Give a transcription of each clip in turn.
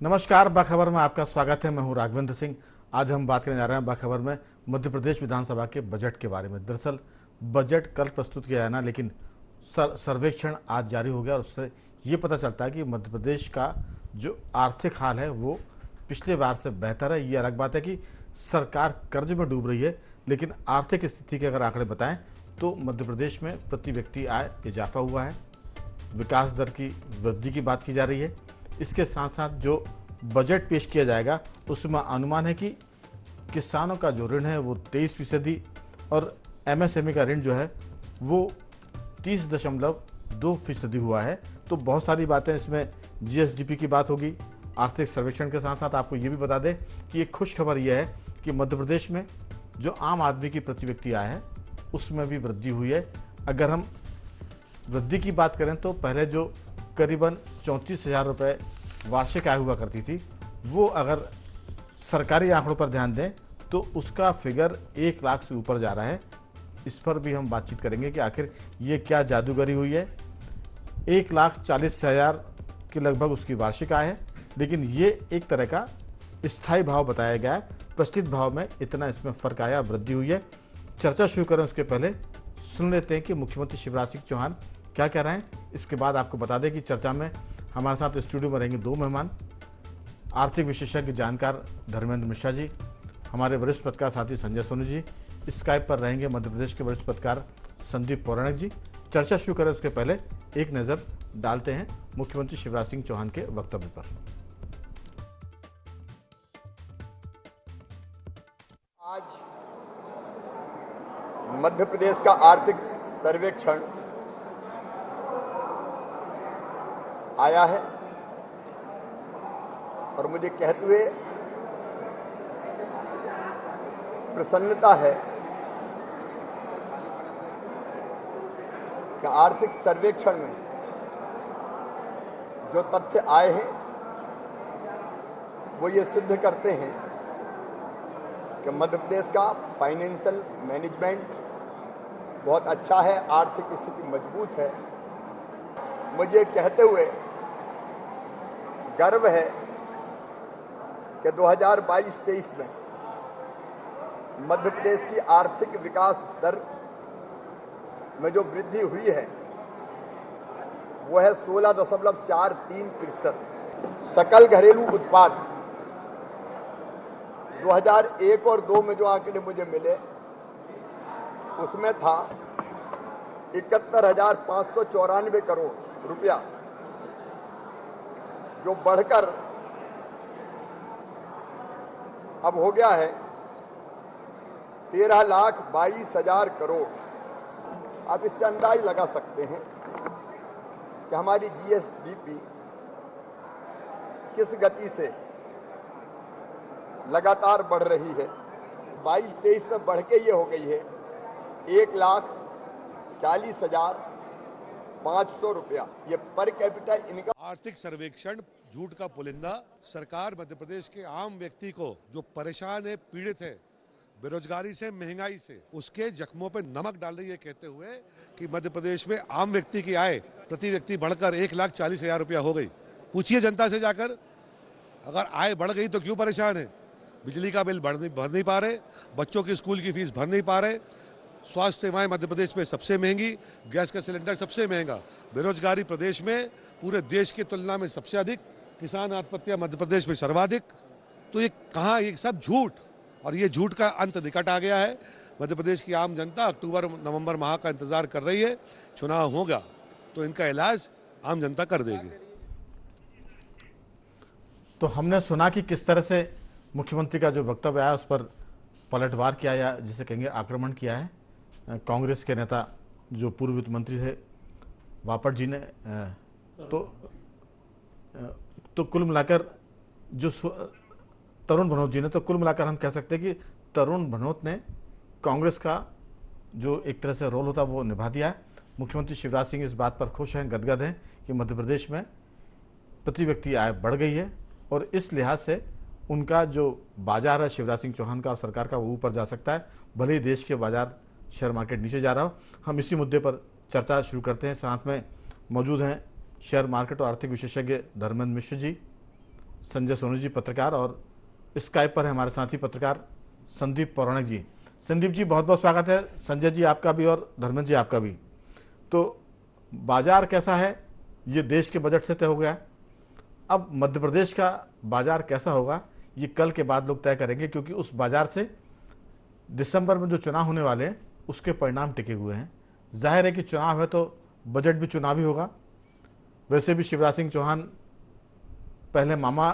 नमस्कार, बाखबर में आपका स्वागत है। मैं हूं राघवेंद्र सिंह। आज हम बात करने जा रहे हैं बाखबर में मध्य प्रदेश विधानसभा के बजट के बारे में। दरअसल बजट कल प्रस्तुत किया जाना, लेकिन सर्वेक्षण आज जारी हो गया और उससे ये पता चलता है कि मध्य प्रदेश का जो आर्थिक हाल है वो पिछले बार से बेहतर है। ये अलग बात है कि सरकार कर्ज में डूब रही है, लेकिन आर्थिक स्थिति के अगर आंकड़े बताएं तो मध्य प्रदेश में प्रति व्यक्ति आय इजाफा हुआ है, विकास दर की वृद्धि की बात की जा रही है। इसके साथ साथ जो बजट पेश किया जाएगा उसमें अनुमान है कि किसानों का जो ऋण है वो 23% और एमएसएमई का ऋण जो है वो 30.2% हुआ है। तो बहुत सारी बातें इसमें जीएसडीपी की बात होगी। आर्थिक सर्वेक्षण के साथ साथ आपको ये भी बता दें कि एक खुश खबर यह है कि मध्य प्रदेश में जो आम आदमी की प्रति व्यक्ति आय है उसमें भी वृद्धि हुई है। अगर हम वृद्धि की बात करें तो पहले जो करीबन 34,000 रुपये वार्षिक आय हुआ करती थी, वो अगर सरकारी आंकड़ों पर ध्यान दें तो उसका फिगर 1 लाख से ऊपर जा रहा है। इस पर भी हम बातचीत करेंगे कि आखिर ये क्या जादूगरी हुई है। 1,40,000 के लगभग उसकी वार्षिक आय है, लेकिन ये एक तरह का स्थायी भाव बताया गया है। प्रचलित भाव में इतना इसमें फर्क आया, वृद्धि हुई है। चर्चा शुरू करें उसके पहले सुन लेते हैं कि मुख्यमंत्री शिवराज सिंह चौहान क्या कह रहे हैं। इसके बाद आपको बता दें कि चर्चा में हमारे साथ स्टूडियो में रहेंगे 2 मेहमान, आर्थिक विशेषज्ञ जानकार धर्मेंद्र मिश्रा जी, हमारे वरिष्ठ पत्रकार साथी संजय सोनी जी। स्काइप पर रहेंगे मध्य प्रदेश के वरिष्ठ पत्रकार संदीप पौराणिक जी। चर्चा शुरू करें उसके पहले एक नज़र डालते हैं मुख्यमंत्री शिवराज सिंह चौहान के वक्तव्य पर। आज मध्य प्रदेश का आर्थिक सर्वेक्षण आया है और मुझे कहते हुए प्रसन्नता है कि आर्थिक सर्वेक्षण में जो तथ्य आए हैं वो ये सिद्ध करते हैं कि मध्य प्रदेश का फाइनेंशियल मैनेजमेंट बहुत अच्छा है, आर्थिक स्थिति मजबूत है। मुझे कहते हुए गर्व है कि 2022-23 में मध्य प्रदेश की आर्थिक विकास दर में जो वृद्धि हुई है वो है 16.43%। सकल घरेलू उत्पाद 2001 और 2 में जो आंकड़े मुझे मिले उसमें था 71,594 करोड़ रुपया, जो बढ़कर अब हो गया है 13,22,000 करोड़। आप इससे अंदाज लगा सकते हैं कि हमारी जीएसडीपी किस गति से लगातार बढ़ रही है। 22-23 में बढ़ के ये हो गई है 1,40,500 रुपया, ये पर कैपिटा इनकम। आर्थिक सर्वेक्षण झूठ का पुलिंदा। सरकार मध्य प्रदेश के आम व्यक्ति को जो परेशान है, पीड़ित है बेरोजगारी से, महंगाई से, उसके जख्मों पे नमक डाल रही है, कहते हुए कि मध्य प्रदेश में आम व्यक्ति की आय प्रति व्यक्ति बढ़कर 1,40,000 रुपया हो गई। पूछिए जनता से जाकर, अगर आय बढ़ गई तो क्यों परेशान है? बिजली का बिल भर नहीं पा रहे, बच्चों की स्कूल की फीस भर नहीं पा रहे, स्वास्थ्य सेवाएं मध्य प्रदेश में सबसे महंगी, गैस का सिलेंडर सबसे महंगा, बेरोजगारी प्रदेश में पूरे देश की तुलना में सबसे अधिक, किसान आत्महत्या मध्य प्रदेश में सर्वाधिक। तो ये कहाँ, ये सब झूठ, और ये झूठ का अंत निकट आ गया है। मध्य प्रदेश की आम जनता अक्टूबर-नवंबर माह का इंतजार कर रही है। चुनाव होगा तो इनका इलाज आम जनता कर देगी। तो हमने सुना कि किस तरह से मुख्यमंत्री का जो वक्तव्य आया उस पर पलटवार किया, या जिसे कहेंगे आक्रमण किया है कांग्रेस के नेता जो पूर्व वित्त मंत्री थे वापट जी ने। तो कुल मिलाकर जो तरुण भनोत जी ने, तो कुल मिलाकर हम कह सकते हैं कि तरुण भनोत ने कांग्रेस का जो एक तरह से रोल होता वो निभा दिया है। मुख्यमंत्री शिवराज सिंह इस बात पर खुश हैं, गदगद हैं कि मध्य प्रदेश में प्रति व्यक्ति आय बढ़ गई है और इस लिहाज से उनका जो बाजार है शिवराज सिंह चौहान का और सरकार का वो ऊपर जा सकता है, भले ही देश के बाजार शेयर मार्केट नीचे जा रहा हो। हम इसी मुद्दे पर चर्चा शुरू करते हैं। साथ में मौजूद हैं शेयर मार्केट और आर्थिक विशेषज्ञ धर्मेंद्र मिश्र जी संजय सोनी जी पत्रकार, और स्काइप पर है हमारे साथी पत्रकार संदीप पौराणिक जी। संदीप जी, बहुत बहुत स्वागत है। संजय जी आपका भी और धर्मेंद्र जी आपका भी। तो बाजार कैसा है, ये देश के बजट से तय हो गया। अब मध्य प्रदेश का बाजार कैसा होगा, ये कल के बाद लोग तय करेंगे, क्योंकि उस बाजार से दिसंबर में जो चुनाव होने वाले हैं उसके परिणाम टिके हुए हैं। जाहिर है कि चुनाव है तो बजट भी चुनावी होगा। वैसे भी शिवराज सिंह चौहान पहले मामा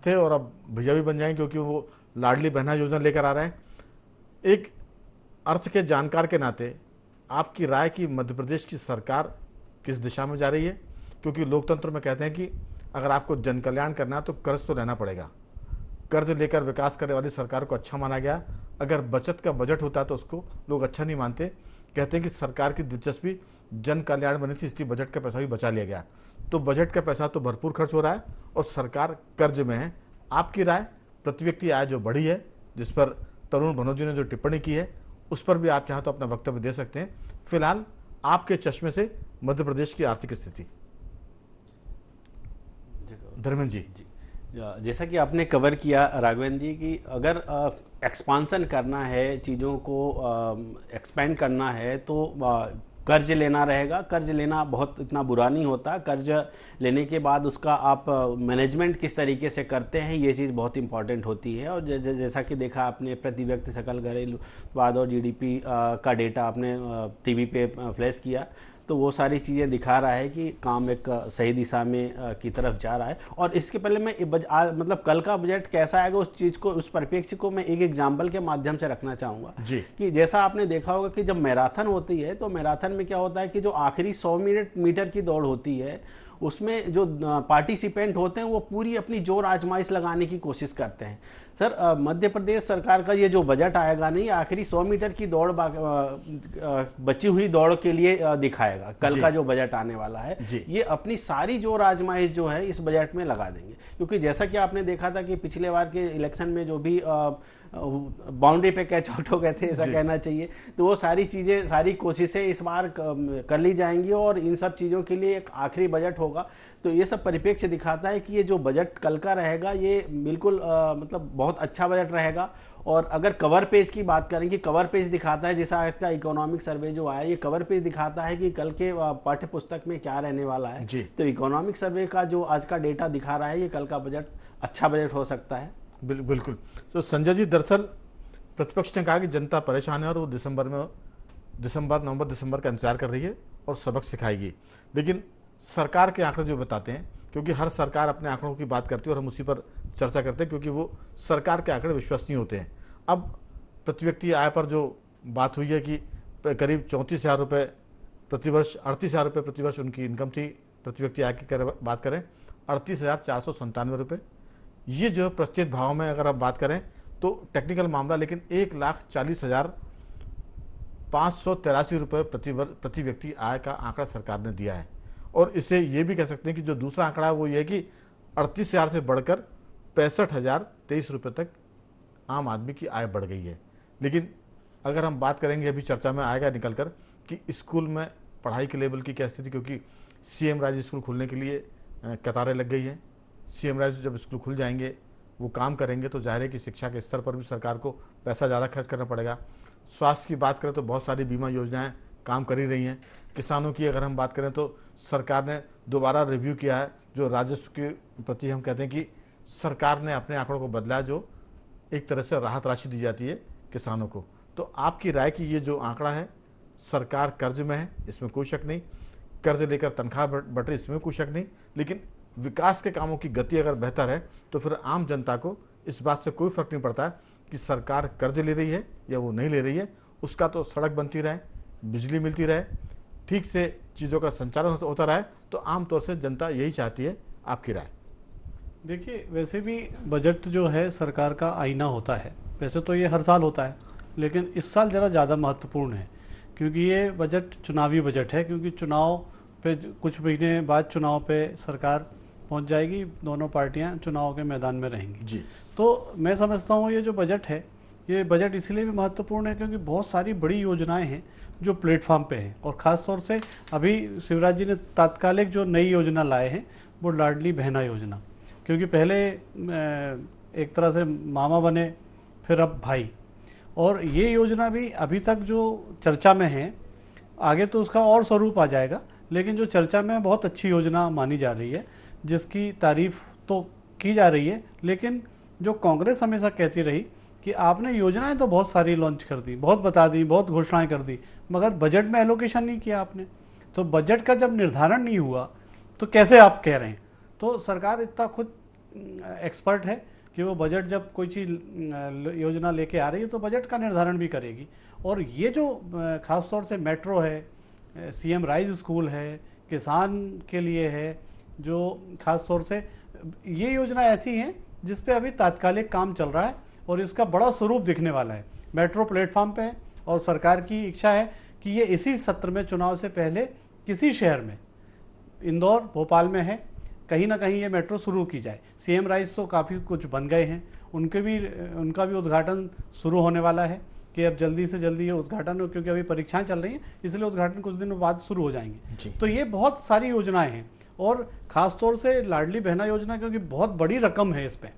थे और अब भैया भी बन जाएंगे, क्योंकि वो लाडली बहना योजना लेकर आ रहे हैं। एक अर्थ के जानकार के नाते आपकी राय की मध्य प्रदेश की सरकार किस दिशा में जा रही है? क्योंकि लोकतंत्र में कहते हैं कि अगर आपको जन कल्याण करना है तो कर्ज तो लेना पड़ेगा। कर्ज लेकर विकास करने वाली सरकार को अच्छा माना गया। अगर बचत का बजट होता है तो उसको लोग अच्छा नहीं मानते। कहते हैं कि सरकार की दिलचस्पी जन कल्याण बनी थी, इसलिए बजट का पैसा भी बचा लिया गया। तो बजट का पैसा तो भरपूर खर्च हो रहा है और सरकार कर्ज में है। आपकी राय, प्रति व्यक्ति आय जो बढ़ी है, जिस पर तरुण भनोत जी ने जो टिप्पणी की है, उस पर भी आप चाहें तो अपना वक्तव्य दे सकते हैं। फिलहाल आपके चश्मे से मध्य प्रदेश की आर्थिक स्थिति। धर्मेंद्र जी। जैसा कि आपने कवर किया राघवेंद्र जी, कि अगर एक्सपांसन करना है, चीज़ों को एक्सपेंड करना है तो कर्ज लेना रहेगा। कर्ज लेना बहुत इतना बुरा नहीं होता। कर्ज लेने के बाद उसका आप मैनेजमेंट किस तरीके से करते हैं, ये चीज़ बहुत इंपॉर्टेंट होती है। और जैसा कि देखा आपने, प्रति व्यक्ति सकल घरेलू उत्पाद और जीडीपी का डेटा आपने टीवी पे फ्लैश किया, तो वो सारी चीज़ें दिखा रहा है कि काम एक सही दिशा में की तरफ जा रहा है। और इसके पहले मैं मतलब कल का बजट कैसा आएगा उस चीज़ को, उस परिप्रेक्ष्य को मैं एक एग्जाम्पल के माध्यम से रखना चाहूँगा कि जैसा आपने देखा होगा कि जब मैराथन होती है तो मैराथन में क्या होता है कि जो आखिरी 100 मीटर की दौड़ होती है, उसमें जो पार्टिसिपेंट होते हैं वो पूरी अपनी जोर आजमाइश लगाने की कोशिश करते हैं। सर, मध्य प्रदेश सरकार का ये जो बजट आएगा नहीं, आखिरी 100 मीटर की दौड़ बची हुई दौड़ के लिए दिखाएगा। कल का जो बजट आने वाला है, ये अपनी सारी जोर आजमाइश जो है इस बजट में लगा देंगे। क्योंकि जैसा कि आपने देखा था कि पिछले बार के इलेक्शन में जो भी बाउंड्री पे कैच आउट हो गए थे, ऐसा कहना चाहिए, तो वो सारी चीज़ें, सारी कोशिशें इस बार कर ली जाएंगी और इन सब चीज़ों के लिए एक आखिरी बजट होगा। तो ये सब परिप्रेक्ष्य दिखाता है कि ये जो बजट कल का रहेगा ये बिल्कुल मतलब बहुत अच्छा बजट रहेगा। और अगर कवर पेज की बात करें कि कवर पेज दिखाता है, जैसा इसका इकोनॉमिक सर्वे जो आया, ये कवर पेज दिखाता है कि कल के पाठ्य पुस्तक में क्या रहने वाला है। तो इकोनॉमिक सर्वे का जो आज का डेटा दिखा रहा है, ये कल का बजट अच्छा बजट हो सकता है। बिल्कुल। तो संजय जी, दरअसल प्रतिपक्ष ने कहा कि जनता परेशान है और वो नवंबर दिसंबर का इंतजार कर रही है और सबक सिखाएगी। लेकिन सरकार के आंकड़े जो बताते हैं, क्योंकि हर सरकार अपने आंकड़ों की बात करती है और हम उसी पर चर्चा करते हैं, क्योंकि वो सरकार के आंकड़े विश्वसनीय होते हैं। अब प्रति व्यक्ति आय पर जो बात हुई है कि करीब 34,000 रुपये प्रतिवर्ष, 38,000 रुपये प्रतिवर्ष उनकी इनकम थी। प्रति व्यक्ति आय की बात करें 38,497 रुपये। ये जो प्रचलित भाव में अगर आप बात करें तो टेक्निकल मामला, लेकिन 1,40,583 रुपये प्रति व्यक्ति आय का आंकड़ा सरकार ने दिया है। और इसे ये भी कह सकते हैं कि जो दूसरा आंकड़ा है वो ये है कि 38,000 से बढ़कर 65,023 रुपये तक आम आदमी की आय बढ़ गई है। लेकिन अगर हम बात करेंगे, अभी चर्चा में आएगा निकल कर, कि स्कूल में पढ़ाई के लेवल की क्या स्थिति, क्योंकि सीएम राज स्कूल खुलने के लिए कतारें लग गई हैं। सीएम राज जब स्कूल खुल जाएंगे, वो काम करेंगे, तो जाहिर है कि शिक्षा के स्तर पर भी सरकार को पैसा ज़्यादा खर्च करना पड़ेगा। स्वास्थ्य की बात करें तो बहुत सारी बीमा योजनाएं काम कर ही रही हैं। किसानों की अगर हम बात करें तो सरकार ने दोबारा रिव्यू किया है, जो राजस्व के प्रति हम कहते हैं कि सरकार ने अपने आंकड़ों को बदला, जो एक तरह से राहत राशि दी जाती है किसानों को। तो आपकी राय की ये जो आंकड़ा है, सरकार कर्ज में है, इसमें कोई शक नहीं, कर्ज लेकर तनख्वाह बढ़ रही, इसमें कोई शक नहीं, लेकिन विकास के कामों की गति अगर बेहतर है तो फिर आम जनता को इस बात से कोई फर्क नहीं पड़ता है कि सरकार कर्ज ले रही है या वो नहीं ले रही है। उसका तो सड़क बनती रहे, बिजली मिलती रहे, ठीक से चीज़ों का संचालन होता रहे, तो आमतौर से जनता यही चाहती है। आपकी राय? देखिए, वैसे भी बजट जो है सरकार का आईना होता है। वैसे तो ये हर साल होता है, लेकिन इस साल ज़रा ज़्यादा महत्वपूर्ण है, क्योंकि ये बजट चुनावी बजट है। क्योंकि चुनाव पे कुछ महीने बाद चुनाव पे सरकार पहुंच जाएगी, दोनों पार्टियां चुनाव के मैदान में रहेंगी जी। तो मैं समझता हूँ ये जो बजट है, ये बजट इसलिए भी महत्वपूर्ण है क्योंकि बहुत सारी बड़ी योजनाएं हैं जो प्लेटफॉर्म पे हैं। और ख़ास तौर से अभी शिवराज जी ने तात्कालिक जो नई योजना लाए हैं वो लाडली बहना योजना, क्योंकि पहले एक तरह से मामा बने, फिर अब भाई। और ये योजना भी अभी तक जो चर्चा में है, आगे तो उसका और स्वरूप आ जाएगा, लेकिन जो चर्चा में बहुत अच्छी योजना मानी जा रही है, जिसकी तारीफ तो की जा रही है, लेकिन जो कांग्रेस हमेशा कहती रही कि आपने योजनाएं तो बहुत सारी लॉन्च कर दी, बहुत बता दी, बहुत घोषणाएं कर दी, मगर बजट में एलोकेशन नहीं किया आपने। तो बजट का जब निर्धारण नहीं हुआ तो कैसे आप कह रहे हैं? तो सरकार इतना खुद एक्सपर्ट है कि वो बजट जब कोई चीज़ योजना लेके आ रही है तो बजट का निर्धारण भी करेगी। और ये जो खास तौर से मेट्रो है, सीएम राइज स्कूल है, किसान के लिए है, जो खास तौर से ये योजना ऐसी हैं जिस पे अभी तात्कालिक काम चल रहा है और इसका बड़ा स्वरूप दिखने वाला है। मेट्रो प्लेटफॉर्म पे है और सरकार की इच्छा है कि ये इसी सत्र में, चुनाव से पहले किसी शहर में, इंदौर, भोपाल में है, कहीं ना कहीं ये मेट्रो शुरू की जाए। सीएम राइज तो काफ़ी कुछ बन गए हैं, उनका भी उद्घाटन शुरू होने वाला है कि अब जल्दी से जल्दी ये उद्घाटन हो, क्योंकि अभी परीक्षाएं चल रही हैं, इसलिए उद्घाटन कुछ दिनों बाद शुरू हो जाएंगे। तो ये बहुत सारी योजनाएं हैं और खासतौर से लाडली बहना योजना, क्योंकि बहुत बड़ी रकम है इस पर,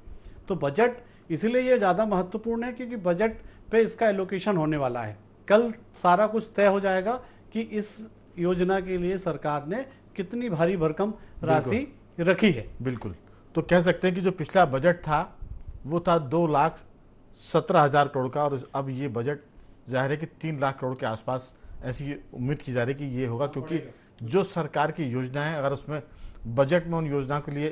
तो बजट इसीलिए ये ज़्यादा महत्वपूर्ण है क्योंकि बजट पे इसका एलोकेशन होने वाला है। कल सारा कुछ तय हो जाएगा कि इस योजना के लिए सरकार ने कितनी भारी भरकम राशि रखी है। बिल्कुल, तो कह सकते हैं कि जो पिछला बजट था वो था 2,17,000 करोड़ का, और अब ये बजट जाहिर है कि 3 लाख करोड़ के आसपास ऐसी उम्मीद की जा रही है कि ये होगा, क्योंकि जो सरकार की योजना है, अगर उसमें बजट में उन योजनाओं के लिए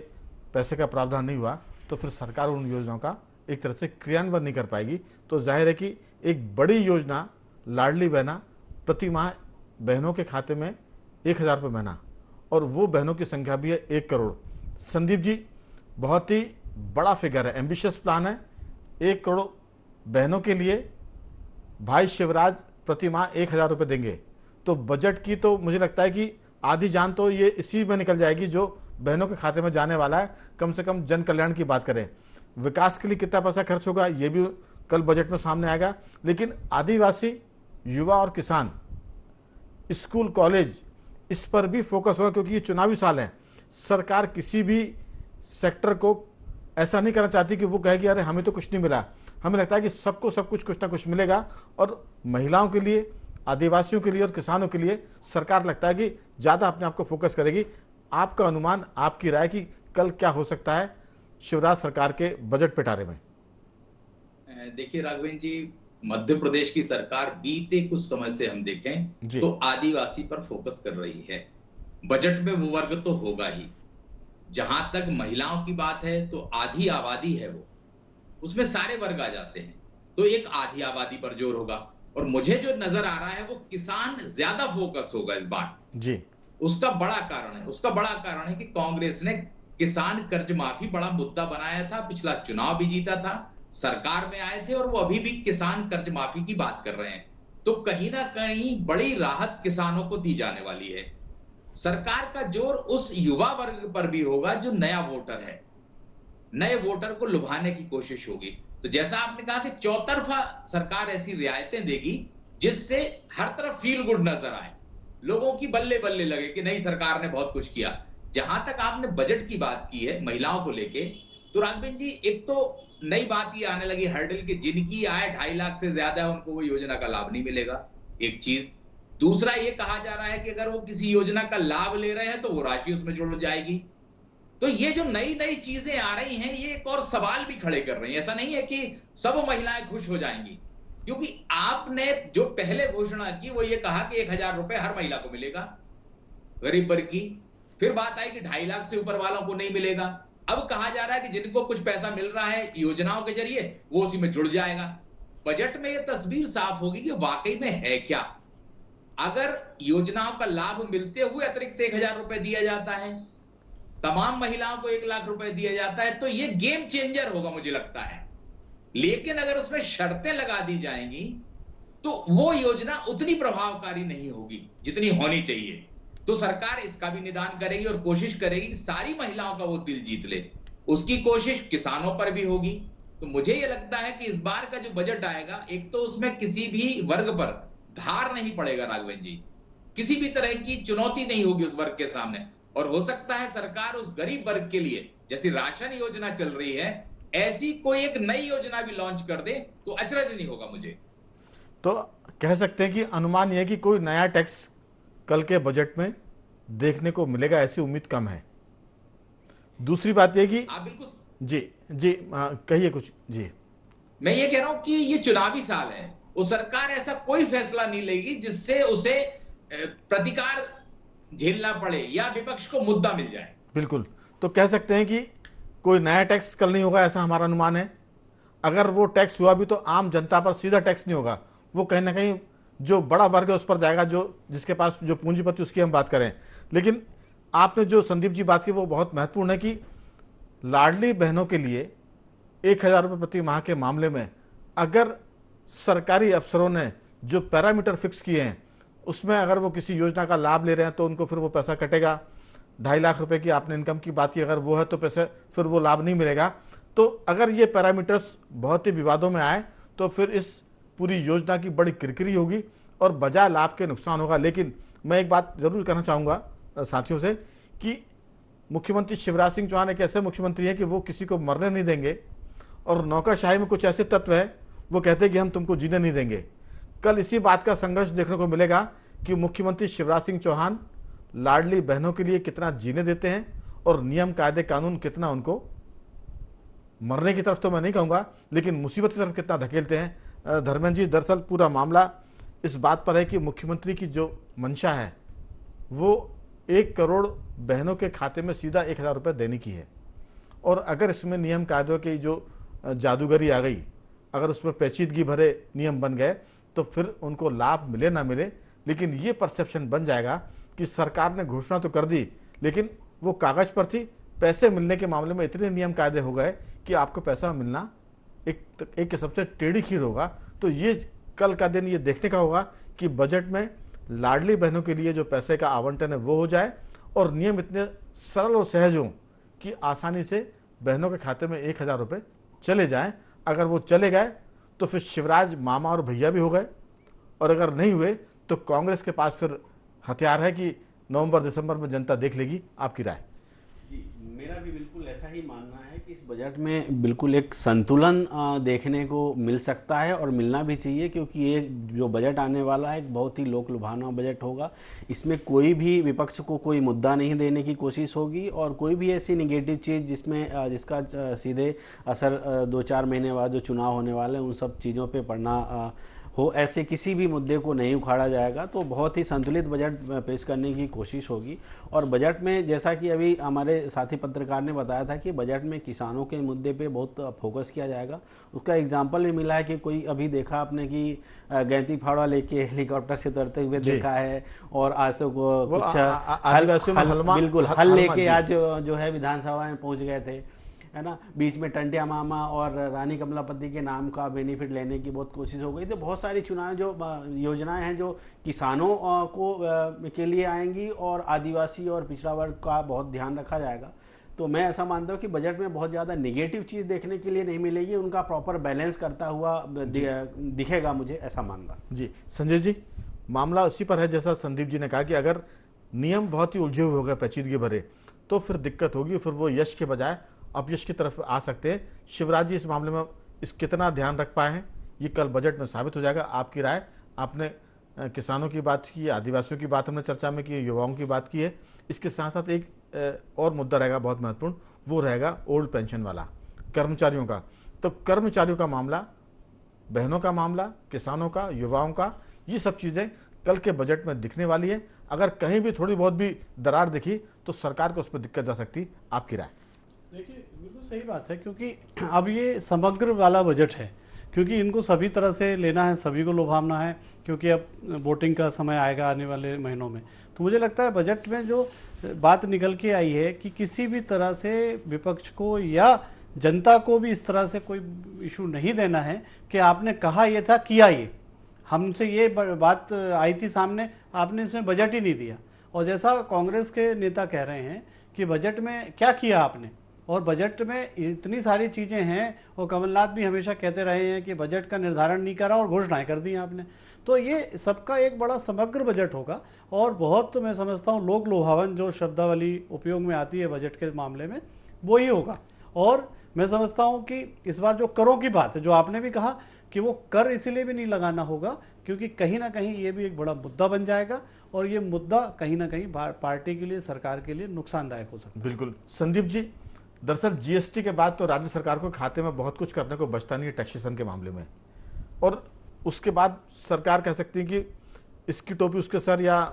पैसे का प्रावधान नहीं हुआ तो फिर सरकार उन योजनाओं का एक तरह से क्रियान्वयन नहीं कर पाएगी। तो जाहिर है कि एक बड़ी योजना लाडली बहना, प्रति माह बहनों के खाते में 1,000 रुपये महीना, और वो बहनों की संख्या भी है 1 करोड़। संदीप जी, बहुत ही बड़ा फिगर है, एम्बिशियस प्लान है। 1 करोड़ बहनों के लिए भाई शिवराज प्रति माह 1,000 रुपये देंगे, तो बजट की तो मुझे लगता है कि आधी जान तो ये इसी में निकल जाएगी जो बहनों के खाते में जाने वाला है। कम से कम जन कल्याण की बात करें, विकास के लिए कितना पैसा खर्च होगा ये भी कल बजट में सामने आएगा। लेकिन आदिवासी, युवा और किसान, स्कूल, कॉलेज, इस पर भी फोकस होगा, क्योंकि ये चुनावी साल है। सरकार किसी भी सेक्टर को ऐसा नहीं करना चाहती कि वो कहेगी अरे हमें तो कुछ नहीं मिला। हमें लगता है कि सबको सब कुछ ना कुछ मिलेगा, और महिलाओं के लिए, आदिवासियों के लिए और किसानों के लिए सरकार लगता है कि ज़्यादा अपने आप को फोकस करेगी। आपका अनुमान, आपकी राय कि कल क्या हो सकता है शिवराज सरकार के बजट पिटारे में? देखिए राघवेंद्र जी, मध्य प्रदेश की सरकार बीते कुछ समय से हम देखें तो आदिवासी पर फोकस कर रही है। बजट में वो वर्ग तो होगा ही। जहां तक महिलाओं की बात है तो आधी आबादी है वो, उसमें सारे वर्ग आ जाते हैं, तो एक आधी आबादी पर जोर होगा। और मुझे जो नजर आ रहा है वो किसान ज्यादा फोकस होगा इस बार जी। उसका बड़ा कारण है कि कांग्रेस ने किसान कर्ज माफी बड़ा मुद्दा बनाया था, पिछला चुनाव भी जीता था, सरकार में आए थे और वो अभी भी किसान कर्ज माफी की बात कर रहे हैं। तो कहीं ना कहीं बड़ी राहत किसानों को दी जाने वाली है। सरकार का जोर उस युवा वर्ग पर भी होगा जो नया वोटर है, नए वोटर को लुभाने की कोशिश होगी। तो जैसा आपने कहा कि चौतरफा सरकार ऐसी रियायतें देगी जिससे हर तरफ फील गुड नजर आए, लोगों की बल्ले बल्ले लगे कि नहीं सरकार ने बहुत कुछ किया। जहां तक आपने बजट की बात की है महिलाओं को लेके, तो राघवेंद्र जी एक तो नई बात ये आने लगी हर्डल की, जिनकी आय 2.5 लाख से ज्यादा है उनको वो योजना का लाभ नहीं मिलेगा, एक चीज। दूसरा ये कहा जा रहा है कि अगर वो किसी योजना का लाभ ले रहे हैं तो वो राशि उसमें जुड़ जाएगी। तो ये जो नई नई चीजें आ रही हैं ये एक और सवाल भी खड़े कर रही हैं। ऐसा नहीं है कि सब महिलाएं खुश हो जाएंगी, क्योंकि आपने जो पहले घोषणा की वो ये कहा कि 1,000 रुपए हर महिला को मिलेगा, गरीब वर्ग की। फिर बात आई कि 2.5 लाख से ऊपर वालों को नहीं मिलेगा। अब कहा जा रहा है कि जिनको कुछ पैसा मिल रहा है योजनाओं के जरिए वो उसी में जुड़ जाएगा। बजट में ये तस्वीर साफ होगी कि वाकई में है क्या। अगर योजनाओं का लाभ मिलते हुए अतिरिक्त 1,000 रुपए दिया जाता है, तमाम महिलाओं को 1 लाख रुपए दिया जाता है, तो ये गेम चेंजर होगा मुझे लगता है। लेकिन अगर उसमें शर्तें लगा दी जाएंगी तो वो योजना उतनी प्रभावकारी नहीं होगी जितनी होनी चाहिए। तो सरकार इसका भी निदान करेगी और कोशिश करेगी कि सारी महिलाओं का वो दिल जीत ले। उसकी कोशिश किसानों पर भी होगी। तो मुझे ये लगता है कि इस बार का जो बजट आएगा, एक तो उसमें किसी भी वर्ग पर धार नहीं पड़ेगा राघवेंद्र जी, किसी भी तरह की चुनौती नहीं होगी उस वर्ग के सामने। और हो सकता है सरकार उस गरीब वर्ग के लिए जैसी राशन योजना चल रही है, ऐसी कोई एक नई योजना भी लॉन्च कर दे तो अचरज नहीं होगा मुझे। तो कह सकते हैं कि अनुमान यह कि कोई नया टैक्स कल के बजट में देखने को मिलेगा, ऐसी उम्मीद कम है। दूसरी बात यह कि आप बिल्कुल जी जी कहिए कुछ। जी मैं ये कह रहा हूं कि ये चुनावी साल है, वो सरकार ऐसा कोई फैसला नहीं लेगी जिससे उसे प्रतिकार झेलना पड़े या विपक्ष को मुद्दा मिल जाए। बिल्कुल, तो कह सकते हैं कि कोई नया टैक्स कल नहीं होगा, ऐसा हमारा अनुमान है। अगर वो टैक्स हुआ भी तो आम जनता पर सीधा टैक्स नहीं होगा, वो कहीं ना कहीं जो बड़ा वर्ग है उस पर जाएगा, जो जिसके पास जो पूंजीपति, उसकी हम बात करें। लेकिन आपने जो संदीप जी बात की वो बहुत महत्वपूर्ण है कि लाडली बहनों के लिए 1,000 रुपये प्रति माह के मामले में अगर सरकारी अफसरों ने जो पैरामीटर फिक्स किए हैं उसमें अगर वो किसी योजना का लाभ ले रहे हैं तो उनको फिर वो पैसा कटेगा। 2.5 लाख रुपए की आपने इनकम की बात की, अगर वो है तो पैसे फिर वो लाभ नहीं मिलेगा। तो अगर ये पैरामीटर्स बहुत ही विवादों में आए तो फिर इस पूरी योजना की बड़ी किरकिरी होगी और बजाय लाभ के नुकसान होगा। लेकिन मैं एक बात जरूर कहना चाहूँगा साथियों से कि मुख्यमंत्री शिवराज सिंह चौहान एक ऐसे मुख्यमंत्री हैं कि वो किसी को मरने नहीं देंगे, और नौकरशाही में कुछ ऐसे तत्व है वो कहते हैं कि हम तुमको जीने नहीं देंगे। कल इसी बात का संघर्ष देखने को मिलेगा कि मुख्यमंत्री शिवराज सिंह चौहान लाडली बहनों के लिए कितना जीने देते हैं और नियम कायदे कानून कितना उनको मरने की तरफ तो मैं नहीं कहूँगा लेकिन मुसीबत की तरफ कितना धकेलते हैं। धर्मेंद्र जी, दरअसल पूरा मामला इस बात पर है कि मुख्यमंत्री की जो मंशा है वो 1 करोड़ बहनों के खाते में सीधा 1,000 रुपये देने की है, और अगर इसमें नियम कायदों की जो जादूगरी आ गई, अगर उसमें पेचीदगी भरे नियम बन गए तो फिर उनको लाभ मिले ना मिले, लेकिन ये परसेप्शन बन जाएगा कि सरकार ने घोषणा तो कर दी लेकिन वो कागज पर थी। पैसे मिलने के मामले में इतने नियम कायदे हो गए कि आपको पैसा मिलना एक किस्म से टेढ़ी खीर होगा। तो ये कल का दिन ये देखने का होगा कि बजट में लाडली बहनों के लिए जो पैसे का आवंटन है वो हो जाए और नियम इतने सरल और सहज हों कि आसानी से बहनों के खाते में 1,000 रुपये चले जाएं। अगर वो चले गए तो फिर शिवराज मामा और भैया भी हो गए, और अगर नहीं हुए तो कांग्रेस के पास फिर हथियार है कि नवंबर दिसंबर में जनता देख लेगी। आपकी राय? जी, मेरा भी बिल्कुल ऐसा ही मानना है कि इस बजट में बिल्कुल एक संतुलन देखने को मिल सकता है और मिलना भी चाहिए, क्योंकि ये जो बजट आने वाला है एक बहुत ही लोक लुभावना बजट होगा। इसमें कोई भी विपक्ष को कोई मुद्दा नहीं देने की कोशिश होगी और कोई भी ऐसी निगेटिव चीज़ जिसका सीधे असर 2-4 महीने बाद जो चुनाव होने वाले हैं उन सब चीज़ों पर पड़ना हो, ऐसे किसी भी मुद्दे को नहीं उखाड़ा जाएगा। तो बहुत ही संतुलित बजट पेश करने की कोशिश होगी। और बजट में जैसा कि अभी हमारे साथी पत्रकार ने बताया था कि बजट में किसानों के मुद्दे पे बहुत फोकस किया जाएगा। उसका एग्जाम्पल भी मिला है कि कोई अभी देखा आपने कि गैंती फावड़ा लेके हेलीकॉप्टर से उतरते हुए देखा है, और आज तो कुछ बिल्कुल हल लेके आज जो है विधानसभा में पहुंच गए थे, है ना। बीच में टंटिया मामा और रानी कमलापति के नाम का बेनिफिट लेने की बहुत कोशिश हो गई। तो बहुत सारी चुनाव जो योजनाएं हैं जो किसानों को के लिए आएंगी और आदिवासी और पिछड़ा वर्ग का बहुत ध्यान रखा जाएगा। तो मैं ऐसा मानता हूँ कि बजट में बहुत ज़्यादा निगेटिव चीज़ देखने के लिए नहीं मिलेगी, उनका प्रॉपर बैलेंस करता हुआ दिखेगा, मुझे ऐसा मानना। जी संजय जी, मामला उसी पर है जैसा संदीप जी ने कहा कि अगर नियम बहुत ही उलझे हुए हो गए, पेचीदगी भरे, तो फिर दिक्कत होगी, फिर वो यश के बजाय अपयश की तरफ आ सकते हैं। शिवराज जी इस मामले में इस कितना ध्यान रख पाए हैं ये कल बजट में साबित हो जाएगा। आपकी राय? आपने किसानों की बात की, आदिवासियों की बात हमने चर्चा में की, युवाओं की बात की है। इसके साथ साथ एक और मुद्दा रहेगा बहुत महत्वपूर्ण, वो रहेगा ओल्ड पेंशन वाला, कर्मचारियों का। तो कर्मचारियों का मामला, बहनों का मामला, किसानों का, युवाओं का, ये सब चीज़ें कल के बजट में दिखने वाली है। अगर कहीं भी थोड़ी बहुत भी दरार दिखी तो सरकार को उस पर दिक्कत जा सकती। आपकी राय? देखिए बिल्कुल सही बात है, क्योंकि अब ये समग्र वाला बजट है, क्योंकि इनको सभी तरह से लेना है, सभी को लुभावना है, क्योंकि अब वोटिंग का समय आएगा आने वाले महीनों में। तो मुझे लगता है बजट में जो बात निकल के आई है कि किसी भी तरह से विपक्ष को या जनता को भी इस तरह से कोई इशू नहीं देना है कि आपने कहा ये था, किया ये, हमसे ये बात आई थी सामने, आपने इसमें बजट ही नहीं दिया। और जैसा कांग्रेस के नेता कह रहे हैं कि बजट में क्या किया आपने, और बजट में इतनी सारी चीज़ें हैं, और कमलनाथ भी हमेशा कहते रहे हैं कि बजट का निर्धारण नहीं करा और घोषणाएं कर दी आपने। तो ये सबका एक बड़ा समग्र बजट होगा और बहुत, मैं समझता हूँ, लोक लुभावन जो शब्दावली उपयोग में आती है बजट के मामले में, वो ही होगा। और मैं समझता हूं कि इस बार जो करों की बात है, जो आपने भी कहा कि वो कर इसलिए भी नहीं लगाना होगा क्योंकि कहीं ना कहीं ये भी एक बड़ा मुद्दा बन जाएगा और ये मुद्दा कहीं ना कहीं पार्टी के लिए, सरकार के लिए नुकसानदायक हो सकता है। बिल्कुल संदीप जी, दरअसल जीएसटी के बाद तो राज्य सरकार को खाते में बहुत कुछ करने को बचता नहीं है टैक्सेशन के मामले में, और उसके बाद सरकार कह सकती है कि इसकी टोपी उसके सर या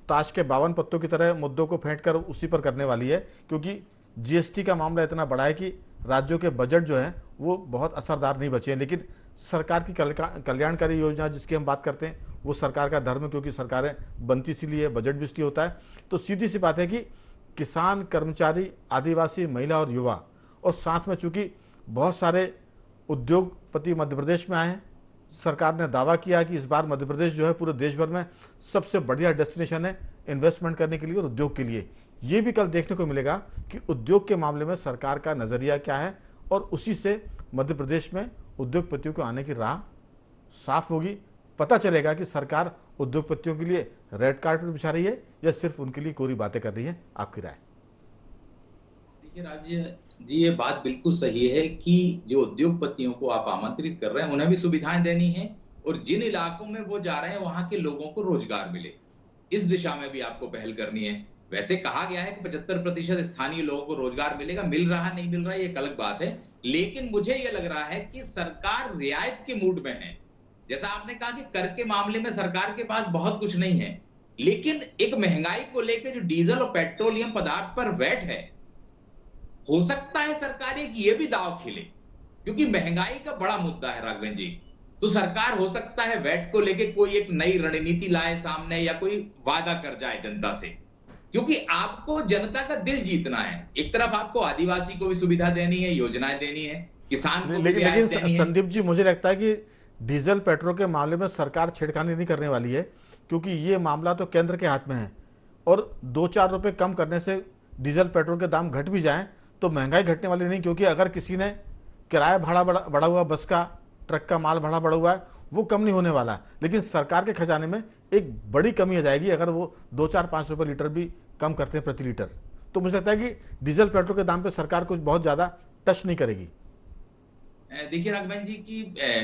ताश के 52 पत्तों की तरह मुद्दों को फेंट कर उसी पर करने वाली है, क्योंकि जीएसटी का मामला इतना बड़ा है कि राज्यों के बजट जो है वो बहुत असरदार नहीं बचे हैं। लेकिन सरकार की कल्याणकारी योजना जिसकी हम बात करते हैं वो सरकार का धर्म है, क्योंकि सरकारें बनती इसीलिए, बजट भी इसलिए होता है। तो सीधी सी बात है कि किसान, कर्मचारी, आदिवासी, महिला और युवा, और साथ में चूंकि बहुत सारे उद्योगपति मध्य प्रदेश में आए हैं, सरकार ने दावा किया कि इस बार मध्य प्रदेश जो है पूरे देश भर में सबसे बढ़िया डेस्टिनेशन है इन्वेस्टमेंट करने के लिए और उद्योग के लिए। ये भी कल देखने को मिलेगा कि उद्योग के मामले में सरकार का नजरिया क्या है, और उसी से मध्य प्रदेश में उद्योगपतियों को आने की राह साफ होगी। पता चलेगा कि सरकार उद्योगपतियों के लिए रेड कार्पेट बिछा रही है या सिर्फ उनके लिए कोरी बातें कर रही है। आपकी राय? देखिए राज्य जी, ये बात बिल्कुल सही है कि जो उद्योगपतियों को आप आमंत्रित कर रहे हैं उन्हें भी सुविधाएं देनी है, और जिन इलाकों में वो जा रहे हैं वहां के लोगों को रोजगार मिले, इस दिशा में भी आपको पहल करनी है। वैसे कहा गया है कि 75% स्थानीय लोगों को रोजगार मिलेगा, मिल रहा नहीं मिल रहा ये एक अलग बात है, लेकिन मुझे ये लग रहा है कि सरकार रियायत के मूड में है। जैसा आपने कहा कि कर के मामले में सरकार के पास बहुत कुछ नहीं है, लेकिन एक महंगाई को लेकर जो डीजल और पेट्रोलियम पदार्थ पर वैट है, हो सकता है सरकार एक ये भी दांव खेले, क्योंकि महंगाई का बड़ा मुद्दा है राघवेंद्र जी। तो सरकार हो सकता है वैट को लेकर कोई एक नई रणनीति लाए सामने, या कोई वादा कर जाए जनता से, क्योंकि आपको जनता का दिल जीतना है। एक तरफ आपको आदिवासी को भी सुविधा देनी है, योजनाएं देनी है, किसान को भी रियायत देनी है। संदीप जी, मुझे लगता है कि डीजल पेट्रोल के मामले में सरकार छेड़खानी नहीं करने वाली है, क्योंकि ये मामला तो केंद्र के हाथ में है, और 2-4 रुपए कम करने से डीजल पेट्रोल के दाम घट भी जाएं तो महंगाई घटने वाली नहीं। क्योंकि अगर किसी ने किराया भाड़ा बढ़ा हुआ, बस का, ट्रक का माल भाड़ा बढ़ा हुआ है, वो कम नहीं होने वाला, लेकिन सरकार के खजाने में एक बड़ी कमी आ जाएगी अगर वो 2-4-5 रुपए लीटर भी कम करते हैं प्रति लीटर। तो मुझे लगता है कि डीजल पेट्रोल के दाम पे सरकार कुछ बहुत ज्यादा टच नहीं करेगी। देखिए राघवेंद्र जी की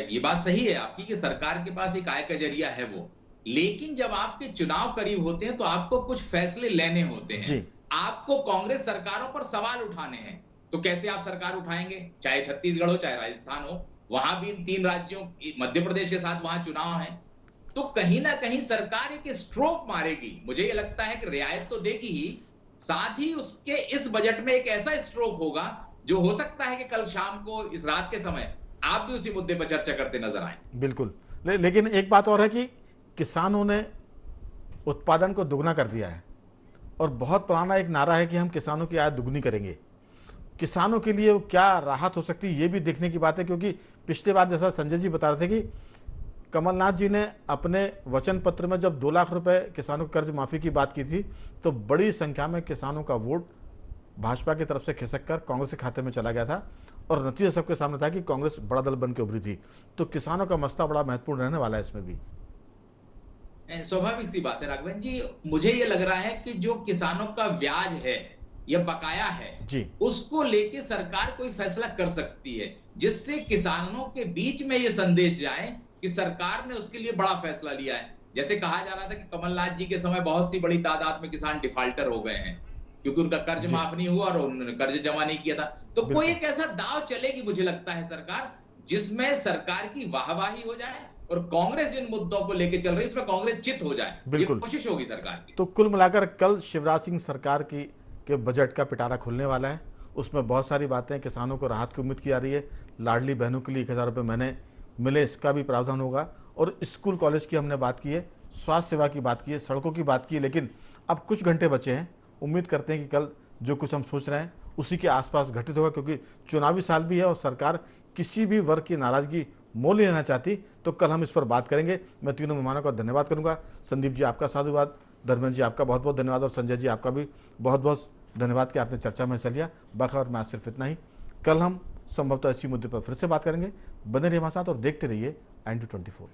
ये बात सही है आपकी कि सरकार के पास एक आय का जरिया है वो, लेकिन जब आपके चुनाव करीब होते हैं तो आपको कुछ फैसले लेने होते हैं। आपको कांग्रेस सरकारों पर सवाल उठाने हैं, तो कैसे आप सरकार उठाएंगे? चाहे छत्तीसगढ़ हो, चाहे राजस्थान हो, वहां भी इन 3 राज्यों, मध्य प्रदेश के साथ वहां चुनाव है, तो कहीं ना कहीं सरकार एक स्ट्रोक मारेगी। मुझे ये लगता है कि रियायत तो देगी ही, साथ ही उसके इस बजट में एक ऐसा स्ट्रोक होगा जो हो सकता है कि कल शाम को इस रात के समय आप भी उसी मुद्दे पर चर्चा करते नजर आए। बिल्कुल, लेकिन एक बात और है कि किसानों ने उत्पादन को दुगना कर दिया है, और बहुत पुराना एक नारा है कि हम किसानों की आय दुगनी करेंगे। किसानों के लिए क्या राहत हो सकती है ये भी देखने की बात है, क्योंकि पिछले बार जैसा संजय जी बता रहे थे कि कमलनाथ जी ने अपने वचन पत्र में जब 2 लाख रुपए किसानों की कर्ज माफी की बात की थी, तो बड़ी संख्या में किसानों का वोट भाजपा की तरफ से खिसक कर कांग्रेस के खाते में चला गया था, और नतीजा सबके सामने था कि कांग्रेस बड़ा दल बन के उभरी थी। तो किसानों का मसला बड़ा महत्वपूर्ण रहने वाला है इसमें भी। स्वाभाविक सी बात है राघवेंद्र जी, मुझे ये लग रहा है कि जो किसानों का ब्याज है या बकाया है जी, उसको लेके सरकार कोई फैसला कर सकती है, जिससे किसानों के बीच में ये संदेश जाए कि सरकार ने उसके लिए बड़ा फैसला लिया है। जैसे कहा जा रहा था कि कमलनाथ जी के समय बहुत सी बड़ी तादाद में किसान डिफाल्टर हो गए हैं क्योंकि उनका कर्ज माफ नहीं हुआ और उन्होंने कर्ज जमा नहीं किया था। तो कोई एक ऐसा दाव चलेगी मुझे लगता है सरकार, जिसमें सरकार की वाहवाही हो जाए और कांग्रेस जिन मुद्दों को लेकर चल रही है इसमें कांग्रेस चित हो जाए, ये कोशिश होगी सरकार की। तो कुल मिलाकर कल शिवराज सिंह सरकार के बजट का पिटारा खुलने वाला है। उसमें बहुत सारी बातें, किसानों को राहत की उम्मीद की जा रही है, लाडली बहनों के लिए 1000 रुपये महीने मिले इसका भी प्रावधान होगा, और स्कूल कॉलेज की हमने बात की है, स्वास्थ्य सेवा की बात की है, सड़कों की बात की है। लेकिन अब कुछ घंटे बचे हैं, उम्मीद करते हैं कि कल जो कुछ हम सोच रहे हैं उसी के आसपास घटित होगा, क्योंकि चुनावी साल भी है और सरकार किसी भी वर्ग की नाराजगी मोल नहीं लेना चाहती। तो कल हम इस पर बात करेंगे। मैं तीनों मेहमानों का धन्यवाद करूंगा। संदीप जी आपका साधुवाद, धर्मेंद्र जी आपका बहुत बहुत धन्यवाद, और संजय जी आपका भी बहुत बहुत धन्यवाद कि आपने चर्चा में हिस्सा लिया। बाखबर में आज सिर्फ इतना ही। कल हम संभवतः इसी मुद्दे पर फिर से बात करेंगे। बने रहिए हमारे साथ और देखते रहिए IND24।